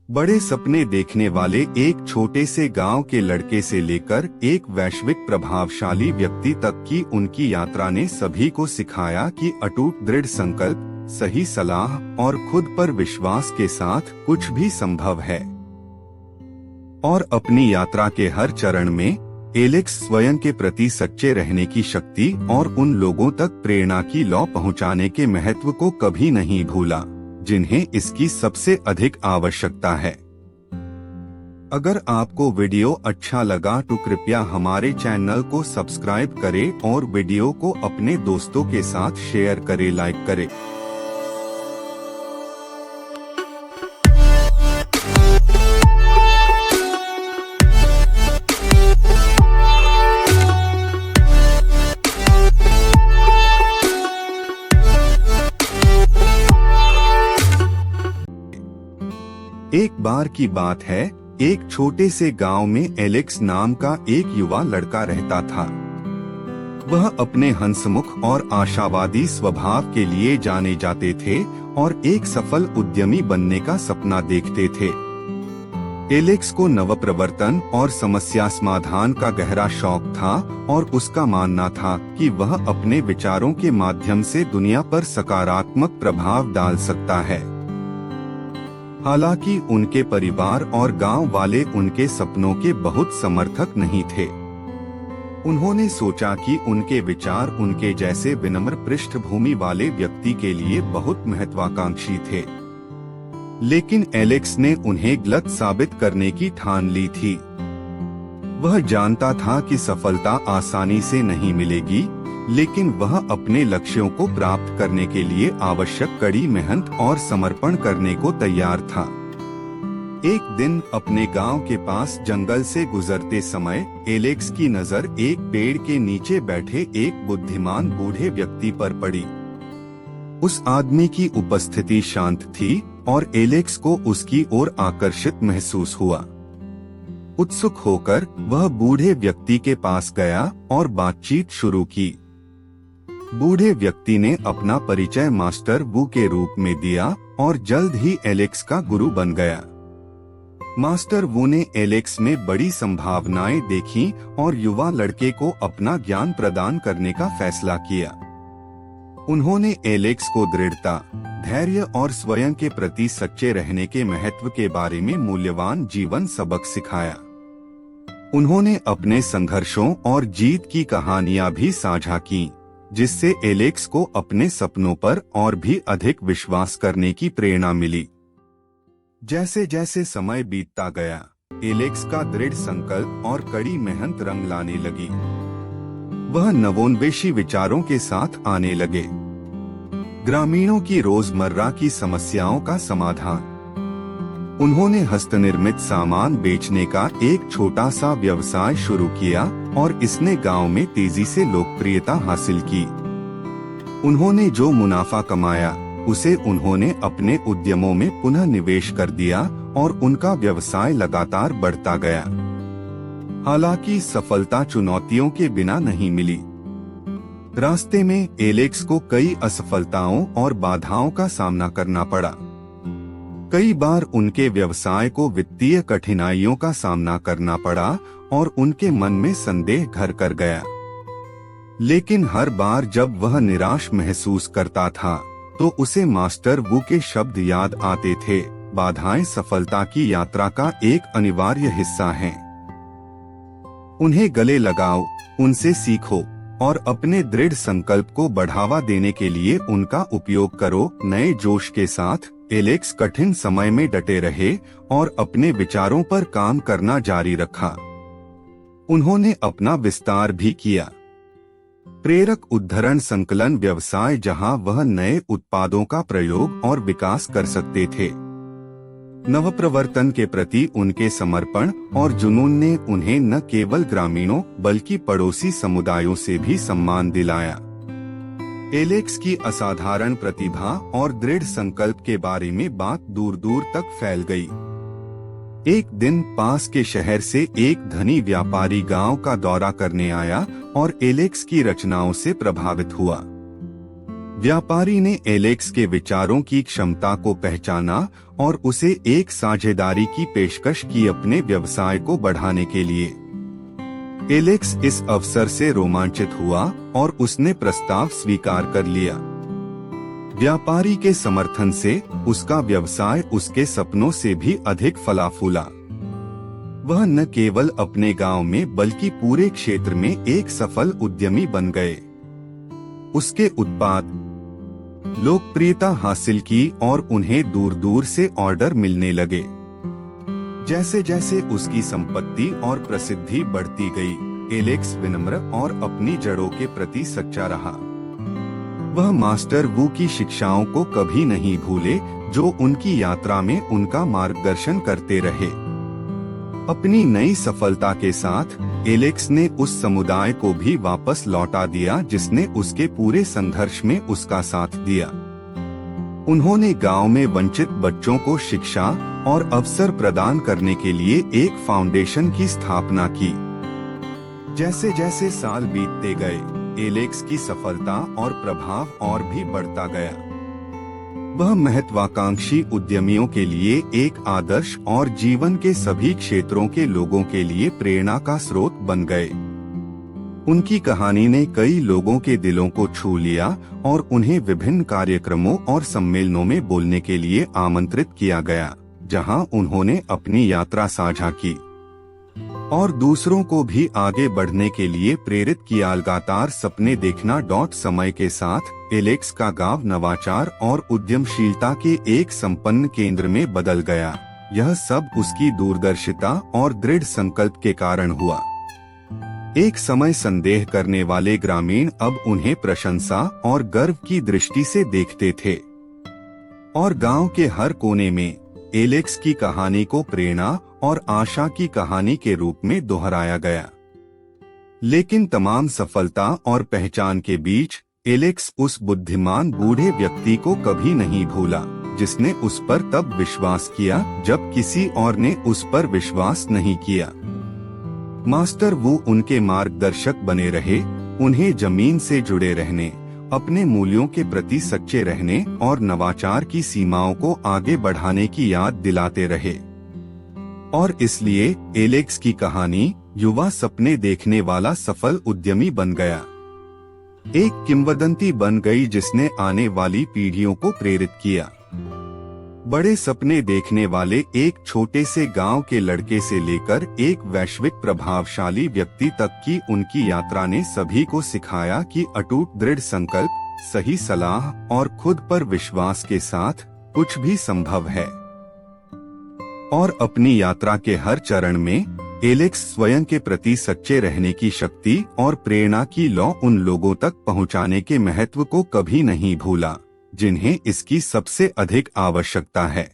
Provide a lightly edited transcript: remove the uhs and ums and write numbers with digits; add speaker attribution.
Speaker 1: बड़े सपने देखने वाले एक छोटे से गांव के लड़के से लेकर एक वैश्विक प्रभावशाली व्यक्ति तक की उनकी यात्रा ने सभी को सिखाया कि अटूट दृढ़ संकल्प, सही सलाह और खुद पर विश्वास के साथ कुछ भी संभव है। और अपनी यात्रा के हर चरण में एलेक्स स्वयं के प्रति सच्चे रहने की शक्ति और उन लोगों तक प्रेरणा की लौ पहुंचाने के महत्व को कभी नहीं भूला, जिन्हें इसकी सबसे अधिक आवश्यकता है। अगर आपको वीडियो अच्छा लगा तो कृपया हमारे चैनल को सब्सक्राइब करें और वीडियो को अपने दोस्तों के साथ शेयर करें, लाइक करें। एक बार की बात है, एक छोटे से गांव में एलेक्स नाम का एक युवा लड़का रहता था। वह अपने हंसमुख और आशावादी स्वभाव के लिए जाने जाते थे और एक सफल उद्यमी बनने का सपना देखते थे। एलेक्स को नवप्रवर्तन और समस्या समाधान का गहरा शौक था और उसका मानना था कि वह अपने विचारों के माध्यम से दुनिया पर सकारात्मक प्रभाव डाल सकता है। हालांकि उनके परिवार और गांव वाले उनके सपनों के बहुत समर्थक नहीं थे। उन्होंने सोचा कि उनके विचार उनके जैसे विनम्र पृष्ठभूमि वाले व्यक्ति के लिए बहुत महत्वाकांक्षी थे। लेकिन एलेक्स ने उन्हें गलत साबित करने की ठान ली थी। वह जानता था कि सफलता आसानी से नहीं मिलेगी, लेकिन वह अपने लक्ष्यों को प्राप्त करने के लिए आवश्यक कड़ी मेहनत और समर्पण करने को तैयार था। एक दिन अपने गांव के पास जंगल से गुजरते समय एलेक्स की नजर एक पेड़ के नीचे बैठे एक बुद्धिमान बूढ़े व्यक्ति पर पड़ी। उस आदमी की उपस्थिति शांत थी और एलेक्स को उसकी ओर आकर्षित महसूस हुआ। उत्सुक होकर वह बूढ़े व्यक्ति के पास गया और बातचीत शुरू की। बूढ़े व्यक्ति ने अपना परिचय मास्टर वू के रूप में दिया और जल्द ही एलेक्स का गुरु बन गया। मास्टर वू ने एलेक्स में बड़ी संभावनाएं देखी और युवा लड़के को अपना ज्ञान प्रदान करने का फैसला किया। उन्होंने एलेक्स को दृढ़ता, धैर्य और स्वयं के प्रति सच्चे रहने के महत्व के बारे में मूल्यवान जीवन सबक सिखाया। उन्होंने अपने संघर्षों और जीत की कहानियां भी साझा की, जिससे एलेक्स को अपने सपनों पर और भी अधिक विश्वास करने की प्रेरणा मिली। जैसे जैसे समय बीतता गया, एलेक्स का दृढ़ संकल्प और कड़ी मेहनत रंग लाने लगी। वह नवोन्मेषी विचारों के साथ आने लगे। ग्रामीणों की रोजमर्रा की समस्याओं का समाधान। उन्होंने हस्तनिर्मित सामान बेचने का एक छोटा सा व्यवसाय शुरू किया और इसने गांव में तेजी से लोकप्रियता हासिल की। उन्होंने जो मुनाफा कमाया उसे उन्होंने अपने उद्यमों में पुनः निवेश कर दिया और उनका व्यवसाय लगातार बढ़ता गया। हालांकि सफलता चुनौतियों के बिना नहीं मिली। रास्ते में एलेक्स को कई असफलताओं और बाधाओं का सामना करना पड़ा। कई बार उनके व्यवसाय को वित्तीय कठिनाइयों का सामना करना पड़ा और उनके मन में संदेह घर कर गया। लेकिन हर बार जब वह निराश महसूस करता था तो उसे मास्टर वू के शब्द याद आते थे, बाधाएं सफलता की यात्रा का एक अनिवार्य हिस्सा हैं। उन्हें गले लगाओ, उनसे सीखो और अपने दृढ़ संकल्प को बढ़ावा देने के लिए उनका उपयोग करो। नए जोश के साथ एलेक्स कठिन समय में डटे रहे और अपने विचारों पर काम करना जारी रखा। उन्होंने अपना विस्तार भी किया। प्रेरक उद्धरण संकलन व्यवसाय, जहां वह नए उत्पादों का प्रयोग और विकास कर सकते थे। नवप्रवर्तन के प्रति उनके समर्पण और जुनून ने उन्हें न केवल ग्रामीणों बल्कि पड़ोसी समुदायों से भी सम्मान दिलाया। एलेक्स की असाधारण प्रतिभा और दृढ़ संकल्प के बारे में बात दूर दूर तक फैल गई। एक दिन पास के शहर से एक धनी व्यापारी गांव का दौरा करने आया और एलेक्स की रचनाओं से प्रभावित हुआ। व्यापारी ने एलेक्स के विचारों की क्षमता को पहचाना और उसे एक साझेदारी की पेशकश की अपने व्यवसाय को बढ़ाने के लिए। एलेक्स इस अवसर से रोमांचित हुआ और उसने प्रस्ताव स्वीकार कर लिया। व्यापारी के समर्थन से उसका व्यवसाय उसके सपनों से भी अधिक फला फूला। वह न केवल अपने गांव में बल्कि पूरे क्षेत्र में एक सफल उद्यमी बन गए। उसके उत्पाद लोकप्रियता हासिल की और उन्हें दूर दूर से ऑर्डर मिलने लगे। जैसे जैसे उसकी संपत्ति और प्रसिद्धि बढ़ती गई, एलेक्स विनम्र और अपनी जड़ों के प्रति सच्चा रहा। वह मास्टर वू की शिक्षाओं को कभी नहीं भूले, जो उनकी यात्रा में उनका मार्गदर्शन करते रहे। अपनी नई सफलता के साथ एलेक्स ने उस समुदाय को भी वापस लौटा दिया जिसने उसके पूरे संघर्ष में उसका साथ दिया। उन्होंने गांव में वंचित बच्चों को शिक्षा और अवसर प्रदान करने के लिए एक फाउंडेशन की स्थापना की। जैसे जैसे साल बीतते गए, एलेक्स की सफलता और प्रभाव और भी बढ़ता गया। वह महत्वाकांक्षी उद्यमियों के लिए एक आदर्श और जीवन के सभी क्षेत्रों के लोगों के लिए प्रेरणा का स्रोत बन गए। उनकी कहानी ने कई लोगों के दिलों को छू लिया और उन्हें विभिन्न कार्यक्रमों और सम्मेलनों में बोलने के लिए आमंत्रित किया गया, जहां उन्होंने अपनी यात्रा साझा की और दूसरों को भी आगे बढ़ने के लिए प्रेरित किया। लगातार सपने देखना समय के साथ एलेक्स का गांव नवाचार और उद्यमशीलता के एक संपन्न केंद्र में बदल गया। यह सब उसकी दूरदर्शिता और दृढ़ संकल्प के कारण हुआ। एक समय संदेह करने वाले ग्रामीण अब उन्हें प्रशंसा और गर्व की दृष्टि से देखते थे और गांव के हर कोने में एलेक्स की कहानी को प्रेरणा और आशा की कहानी के रूप में दोहराया गया। लेकिन तमाम सफलता और पहचान के बीच एलेक्स उस बुद्धिमान बूढ़े व्यक्ति को कभी नहीं भूला, जिसने उस पर तब विश्वास किया जब किसी और ने उस पर विश्वास नहीं किया। मास्टर वो उनके मार्गदर्शक बने रहे, उन्हें जमीन से जुड़े रहने, अपने मूल्यों के प्रति सच्चे रहने और नवाचार की सीमाओं को आगे बढ़ाने की याद दिलाते रहे। और इसलिए एलेक्स की कहानी युवा सपने देखने वाला सफल उद्यमी बन गया। एक किंवदंती बन गई जिसने आने वाली पीढ़ियों को प्रेरित किया। बड़े सपने देखने वाले एक छोटे से गांव के लड़के से लेकर एक वैश्विक प्रभावशाली व्यक्ति तक की उनकी यात्रा ने सभी को सिखाया कि अटूट दृढ़ संकल्प, सही सलाह और खुद पर विश्वास के साथ कुछ भी संभव है। और अपनी यात्रा के हर चरण में एलेक्स स्वयं के प्रति सच्चे रहने की शक्ति और प्रेरणा की लौ उन लोगों तक पहुंचाने के महत्व को कभी नहीं भूला, जिन्हें इसकी सबसे अधिक आवश्यकता है।